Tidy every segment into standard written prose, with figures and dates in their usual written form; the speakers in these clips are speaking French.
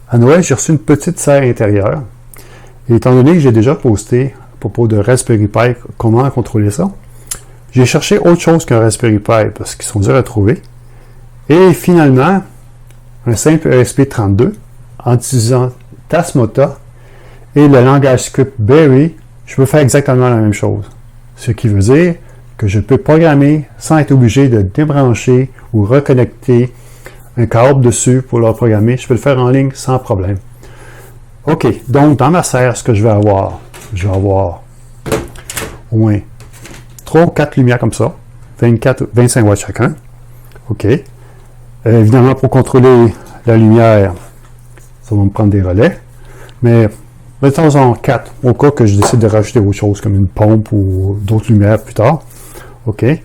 À Noël, j'ai reçu une petite serre intérieure. Et étant donné que j'ai déjà posté à propos de Raspberry Pi comment contrôler ça, j'ai cherché autre chose qu'un Raspberry Pi parce qu'ils sont durs à trouver. Et finalement, un simple ESP32 en utilisant Tasmata et le langage script Berry, je peux faire exactement la même chose. Ce qui veut dire que je peux programmer sans être obligé de débrancher ou reconnecter un câble dessus pour le programmer. Je peux le faire en ligne sans problème. OK, donc dans ma serre, ce que je vais avoir au moins 3 ou 4 lumières comme ça, 25 watts chacun. OK. Évidemment, pour contrôler la lumière, ça va me prendre des relais, mais mettons-en 4, au cas que je décide de rajouter autre chose, comme une pompe ou d'autres lumières plus tard. OK. Et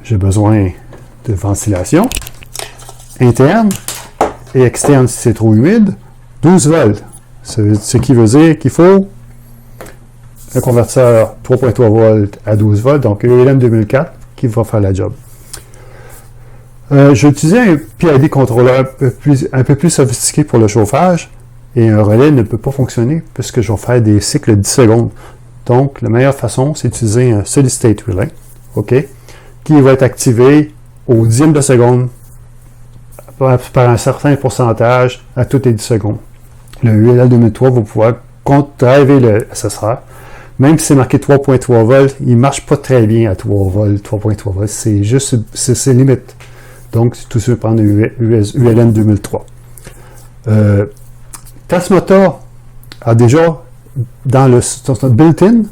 j'ai besoin de ventilation interne et externe si c'est trop humide, 12 volts. Ce qui veut dire qu'il faut un converteur 3.3 volts à 12 volts, donc ULM 2004 qui va faire la job. J'ai utilisé un PID contrôleur un peu plus sophistiqué pour le chauffage et un relais ne peut pas fonctionner puisque je vais faire des cycles de 10 secondes. Donc, la meilleure façon, c'est d'utiliser un Solid State Relay, OK, qui va être activé au dixième de seconde par un certain pourcentage à toutes les 10 secondes. Le ULL 2003 va pouvoir driver le SSR. Même si c'est marqué 3.3 volts, il ne marche pas très bien à 3 volts, 3.3 volts. C'est juste, c'est limite. Donc, tout ça, prendre ULM 2003. Tasmata a déjà, dans son built-in,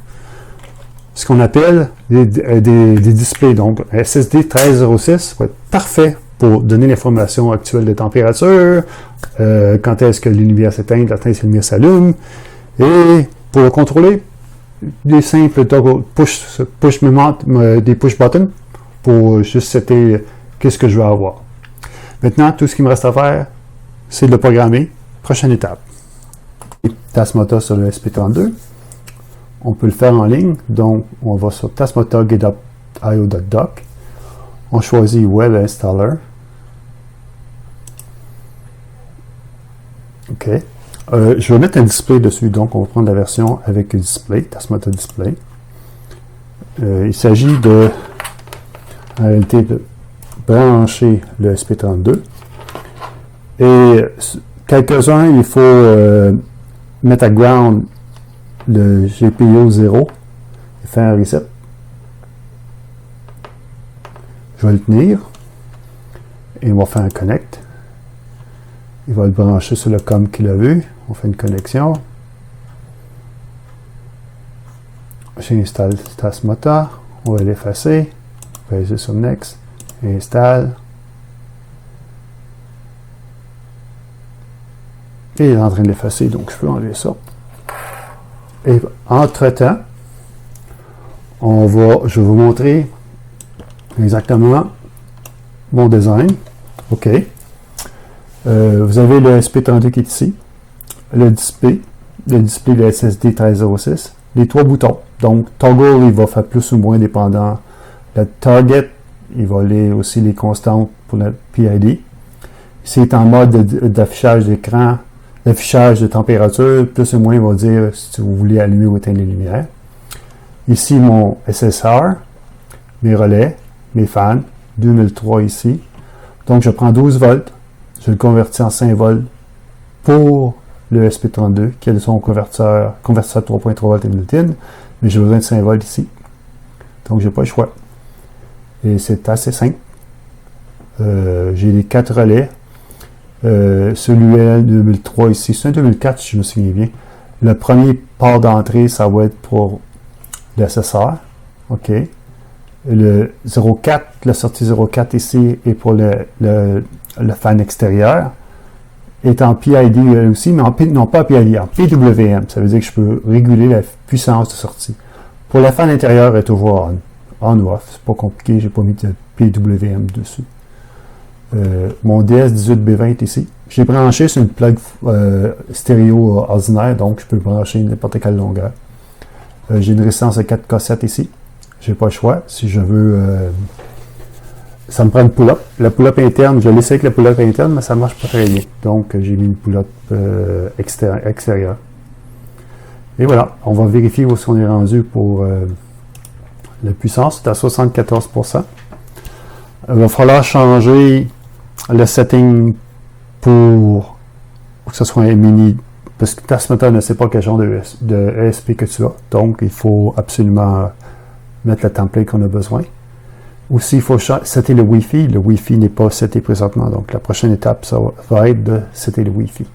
ce qu'on appelle des displays. Donc, SSD 1306 va être parfait pour donner l'information actuelle de température, quand est-ce que les lumières s'éteignent, quand est-ce que les lumières s'allument, et pour le contrôler, des simples toggle des push buttons pour juste setter qu'est-ce que je veux avoir. Maintenant, tout ce qu'il me reste à faire, c'est de le programmer. Prochaine étape. Tasmata sur le SP32. On peut le faire en ligne. Donc, on va sur Tasmata GetUp.io.doc. On choisit Web Installer. OK. Je vais mettre un display dessus, donc on va prendre la version avec un display, Tasmata Display. Il s'agit de, en réalité, de brancher le SP32. Et quelques-uns, il faut mettre à ground le GPIO 0 et faire un reset. Je vais le tenir et on va faire un connect. Il va le brancher sur le COM qu'il a vu. On fait une connexion. J'installe Tasmata. On va l'effacer. On va aller sur Next. Installe. Et il est en train de l'effacer, donc je peux enlever ça. Et entre-temps, je vais vous montrer exactement mon design. OK. Vous avez le SP32 qui est ici, le display de SSD 1306, les 3 boutons. Donc, toggle, il va faire plus ou moins dépendant. Le target, il va aller aussi les constantes pour le PID. C'est en mode d'affichage d'écran, d'affichage de température, plus ou moins, il va dire si vous voulez allumer ou éteindre les lumières. Ici, mon SSR, mes relais, mes fans, 2003 ici. Donc, je prends 12 volts. Je le convertis en 5 volts pour le SP32, qui a son convertisseur 3.3 volts et built-in, mais j'ai besoin de 5 volts ici. Donc, je n'ai pas le choix. Et c'est assez simple. J'ai les 4 relais. Celui-là, 2003 ici, c'est un 2004 si je me souviens bien. Le premier port d'entrée, ça va être pour le SSR. OK. Le 04, la sortie 04 ici est pour le fan extérieur. Est en PID aussi, mais non pas PID, en PWM. Ça veut dire que je peux réguler la puissance de sortie. Pour la fan intérieure, elle est toujours on ou off. C'est pas compliqué, j'ai pas mis de PWM dessus. Mon DS18B20 est ici. J'ai branché sur une plug stéréo ordinaire, donc je peux brancher n'importe quelle longueur. J'ai une résistance de 4K7 ici. J'ai pas le choix. Si je veux ça me prend une pull-up. La pull-up interne, je l'essaie avec la pull-up interne, mais ça marche pas très bien. Donc, j'ai mis une pull-up extérieure. Et voilà, on va vérifier où on est rendu pour la puissance. C'est à 74%. Il va falloir changer le setting pour que ce soit un mini, parce que Tasmata ne sait pas quel genre de ESP que tu as. Donc, il faut absolument mettre le template qu'on a besoin. Aussi, il faut setter le Wi-Fi. Le Wi-Fi n'est pas seté présentement. Donc, la prochaine étape, ça va être de setter le Wi-Fi.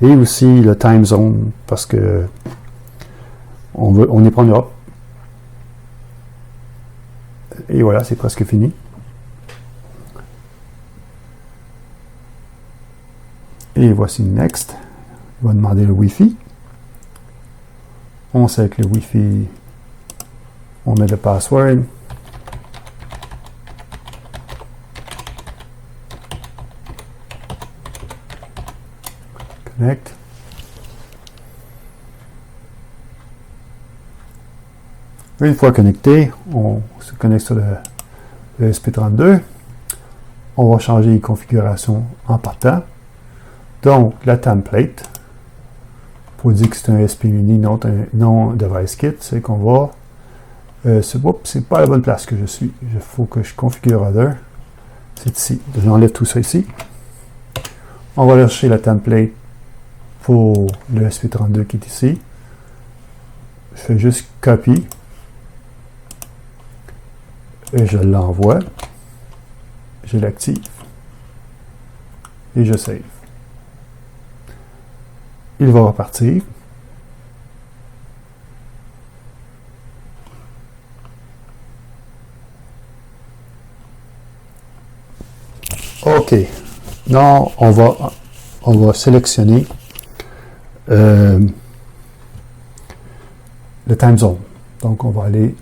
Et aussi le time zone, parce que on n'est pas en Europe. Et voilà, c'est presque fini. Et voici Next. Il va demander le Wi-Fi. On sait avec le Wi-Fi, on met le password. Connect. Une fois connecté, on se connecte sur le SP32. On va changer les configurations en partant. Donc, la template, pour dire que c'est un SP Mini, non device kit, c'est qu'on va... c'est pas la bonne place que je suis. Il faut que je configure Other. C'est ici. J'enlève tout ça ici. On va aller chercher la template pour le SP32 qui est ici. Je fais juste copy. Et je l'envoie. Je l'active. Et je save. Il va repartir. OK. Non, on va sélectionner le time zone. Donc, on va aller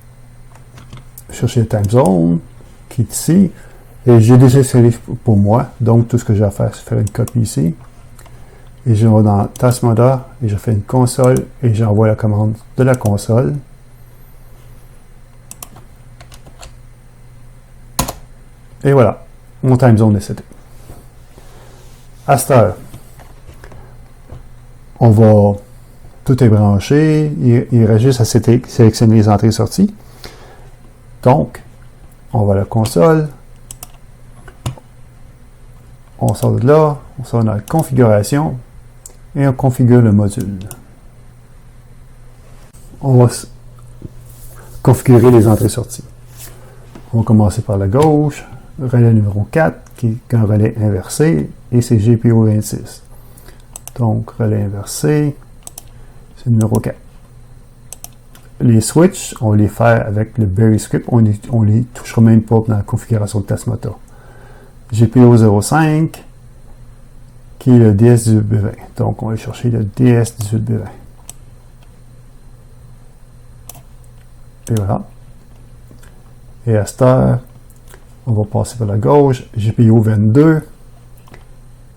chercher le time zone qui est ici. Et j'ai déjà sélectionné pour moi. Donc, tout ce que j'ai à faire, c'est faire une copie ici. Et je vais dans Tasmata et je fais une console et j'envoie la commande de la console. Et voilà, mon time zone est seté. À cette heure, tout est branché, il reste juste à sélectionner les entrées et sorties. Donc, on va à la console, on sort de là, on sort dans la configuration et on configure le module. On va configurer les entrées et sorties. On va commencer par la gauche, relais numéro 4, qui est un relais inversé, et c'est GPO 26. Donc, relais inversé, c'est le numéro 4. Les switches, on va les faire avec le Berry script, on les touchera même pas dans la configuration de Tasmata. GPO 05, qui est le DS18B20. Donc, on va aller chercher le DS18B20. Et voilà. Et à cette heure, on va passer par la gauche. GPO 22,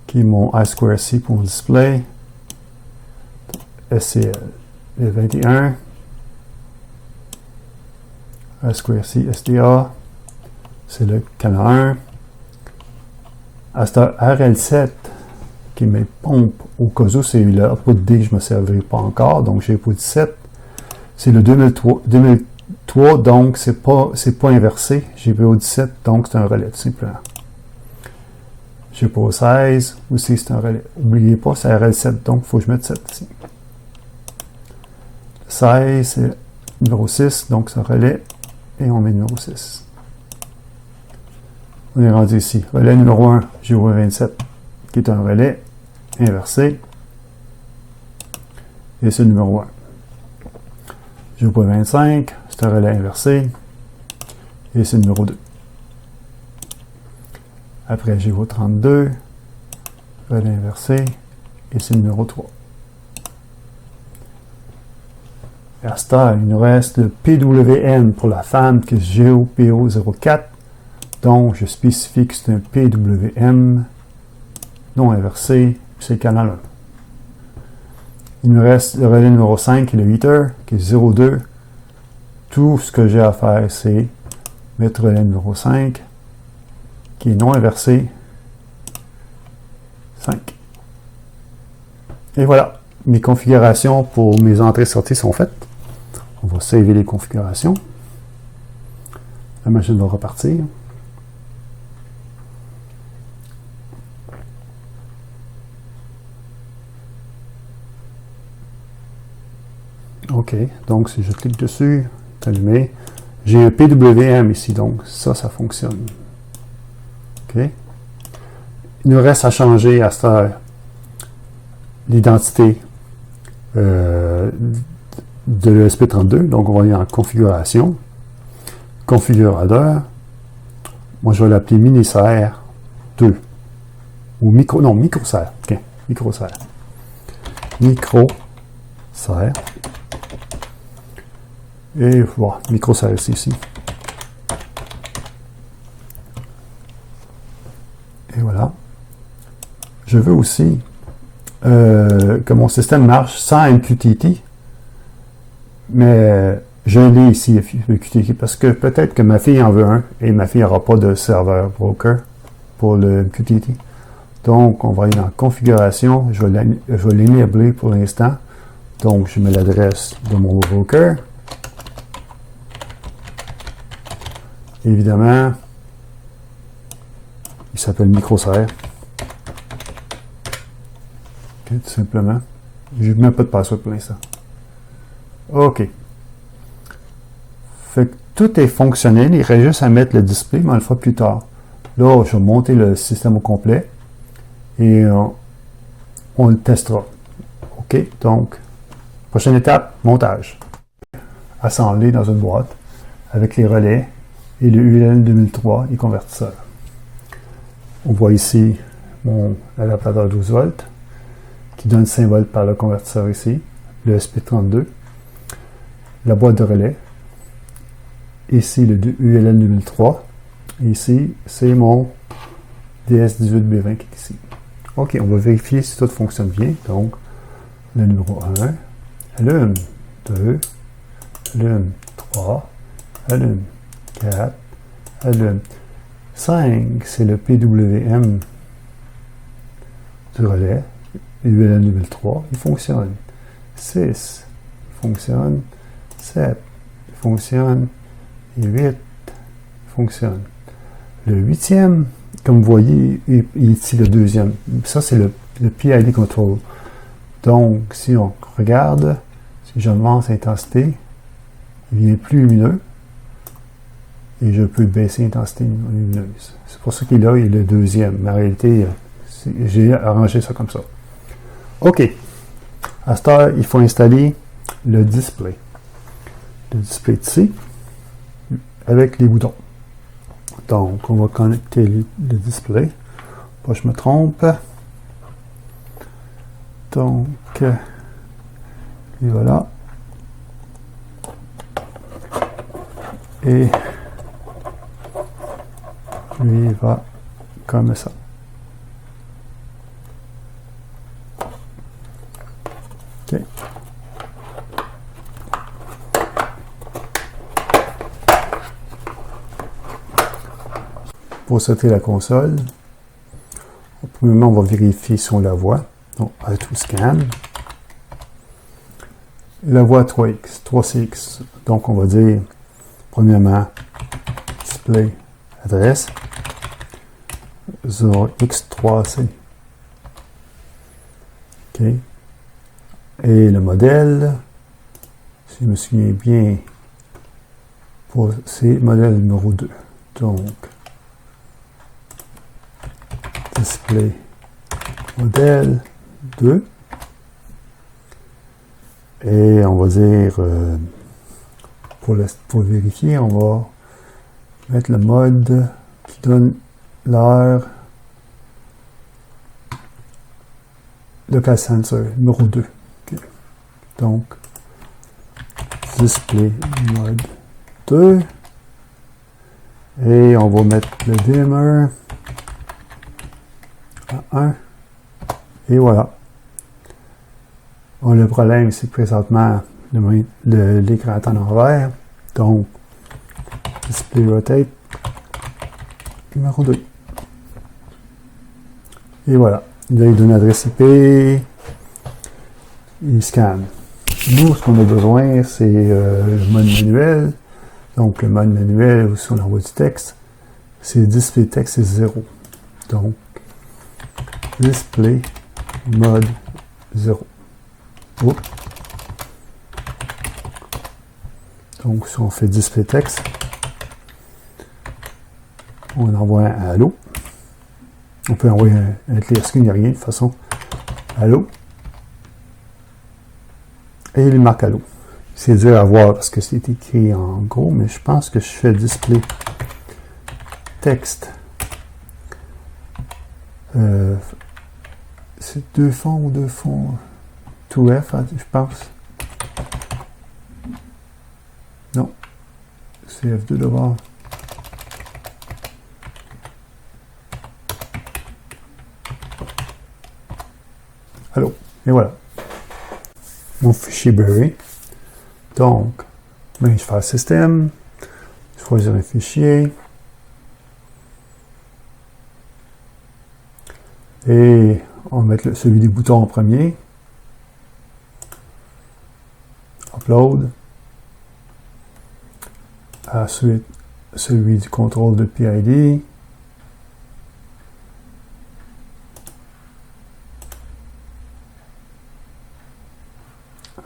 qui est mon I2C pour mon display. SCL. Le 21. I2C SDA. C'est le canal 1. À cette heure, RL7, qui est mes pompes au cas où c'est le output D que je ne me servirai pas encore. Donc, j'ai output 7. C'est le 2003, donc c'est pas inversé. GPO 17, donc c'est un relais, tout simplement. GPO 16, aussi c'est un relais. N'oubliez pas, c'est RL7, donc il faut que je mette 7 ici. 16, c'est numéro 6, donc c'est un relais. Et on met numéro 6. On est rendu ici. Relais numéro 1, GPO 27, qui est un relais inversé. Et c'est le numéro 1. GPO 25, c'est un relais inversé. Et c'est le numéro 2. Après, GPO 32, relais inversé. Et c'est le numéro 3. Et à ce temps, il nous reste le PWM pour la fan, qui est GPO 04. Donc, je spécifie que c'est un PWM non inversé, c'est le canal 1. Il me reste le relais numéro 5, qui est le heater, qui est 02. Tout ce que j'ai à faire, c'est mettre le relais numéro 5 qui est non inversé 5. Et voilà, mes configurations pour mes entrées-sorties sont faites. On va saver les configurations. La machine va repartir. OK, donc si je clique dessus, c'est allumé. J'ai un PWM ici, donc ça fonctionne. OK. Il nous reste à changer à cette heure l'identité de l'ESP32. Donc, on va aller en configuration. Configurateur. Moi, je vais l'appeler Miniserre 2. Ou Microserre. OK. Microserre. Microserre. Et voilà, Microserre ici. Et voilà. Je veux aussi que mon système marche sans MQTT, mais je l'ai ici, le QTT, parce que peut-être que ma fille en veut un, et ma fille n'aura pas de serveur broker pour le MQTT. Donc, on va aller dans Configuration, je vais l'enabler pour l'instant. Donc, je mets l'adresse de mon broker. Évidemment, il s'appelle Microserre. Okay, tout simplement. Je ne mets pas de password pour l'instant. OK. Fait que tout est fonctionnel. Il reste juste à mettre le display, mais on le fera plus tard. Là, je vais monter le système au complet et on le testera. OK. Donc, prochaine étape, montage. Assembler dans une boîte avec les relais et le ULN 2003 et convertisseur. On voit ici mon adaptateur 12 volts qui donne le symbole par le convertisseur ici, le SP32, la boîte de relais, ici le ULN 2003, et ici c'est mon DS18B20 qui est ici. OK, on va vérifier si tout fonctionne bien. Donc, le numéro 1, allume, 2, allume, 3, allume, 4, allume, 5, c'est le PWM du relais, ULN 2003, il fonctionne. 6, il fonctionne. 7, il fonctionne. Et 8, il fonctionne. Le 8e, comme vous voyez, est ici le 2e. Ça, c'est le PID control. Donc, si on regarde, si j'avance l'intensité, il devient plus lumineux. Et je peux baisser l'intensité lumineuse. C'est pour ça qu'il est là, il est le 2e. Mais en réalité, j'ai arrangé ça comme ça. OK. À cette heure, il faut installer le display. Le display ici, avec les boutons. Donc, on va connecter le display. Pas que je me trompe. Donc, et voilà. Et lui, il va comme ça. OK. Pour sauter la console, premièrement, on va vérifier si on la voit. Donc, to scan. La voix 3X, 3CX. Donc, on va dire, premièrement, display adresse 0x3c. OK. Et le modèle, si je me souviens bien, c'est modèle numéro 2. Donc, display modèle 2. Et on va dire, pour vérifier, on va mettre le mode qui donne l'heure local sensor numéro 2. Okay. Donc, display mode 2. Et on va mettre le dimmer à 1. Et voilà. Le problème, c'est que présentement, l'écran est en envers. Donc, display rotate numéro 2. Et voilà. Il a donné l'adresse IP. Il scanne. Nous, ce qu'on a besoin, c'est le mode manuel. Donc, le mode manuel, où si on envoie du texte, c'est display texte, c'est 0. Donc, display mode 0. Oups. Donc, si on fait display texte, on envoie un allô. On peut envoyer un clear screen, il n'y a rien de toute façon. Allô. Et il marque allô. C'est dur à voir parce que c'est écrit en gros, mais je pense que je fais display texte. C'est deux fonds, 2F, hein, je pense. Non, c'est F2 d'abord. Allô, et voilà. Mon fichier Berry. Donc, je fais système, choisir un fichier. Et on va mettre celui des boutons en premier. Upload. Ensuite, celui du contrôle de PID.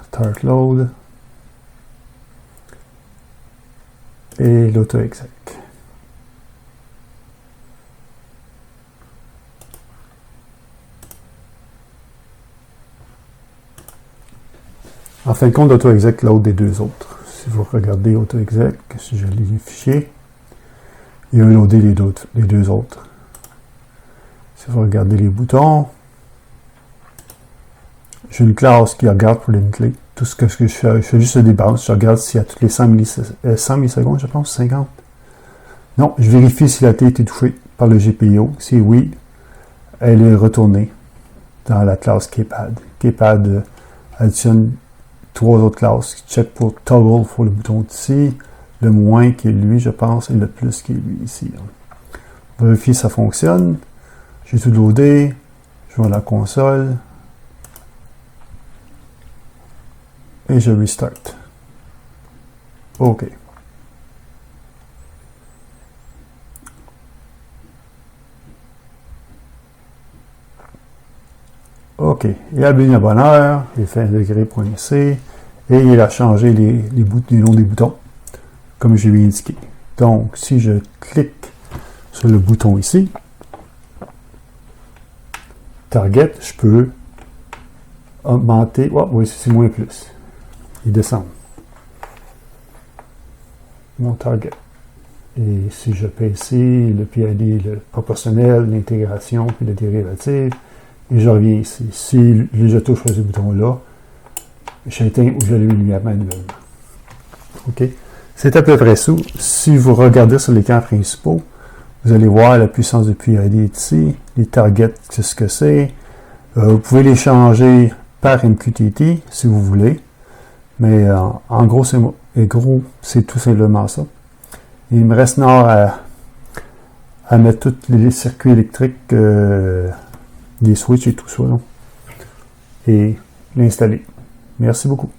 Start load. Et l'auto-exec. En fin de compte, auto-exec load des deux autres. Si vous regardez auto-exec, si je lis les fichiers, il va loader les deux autres. Si vous regardez les boutons, j'ai une classe qui regarde pour les clés. Tout ce que je fais juste des bounces. Je regarde s'il y a toutes les 100 millisecondes, je pense, 50. Non, je vérifie si la clé a été touchée par le GPIO. Si oui, elle est retournée dans la classe Keypad. Keypad additionne trois autres classes qui check pour toggle pour le bouton ici, le moins qui est lui, je pense, et le plus qui est lui ici. Vérifier si ça fonctionne. J'ai tout loadé. Je vais à la console. Et je restart. OK. OK. Il a bien à bonne heure. Il fait un degré.c. Et il a changé les noms des boutons, comme je lui ai indiqué. Donc, si je clique sur le bouton ici, Target, je peux augmenter. Oh, oui, c'est moins plus. Il descend. Mon target. Et si je paie ici, le PID, le proportionnel, l'intégration, puis le dérivatif, et je reviens ici. Si je touche ce bouton-là, j'éteins ou je l'allume manuellement. OK? C'est à peu près ça. Si vous regardez sur l'écran principal, vous allez voir la puissance de PID ici, les targets, c'est ce que c'est. Vous pouvez les changer par MQTT si vous voulez. Mais en gros, c'est tout simplement ça. Il me reste à mettre tous les circuits électriques, les switches et tout ça, là, et l'installer. Merci beaucoup.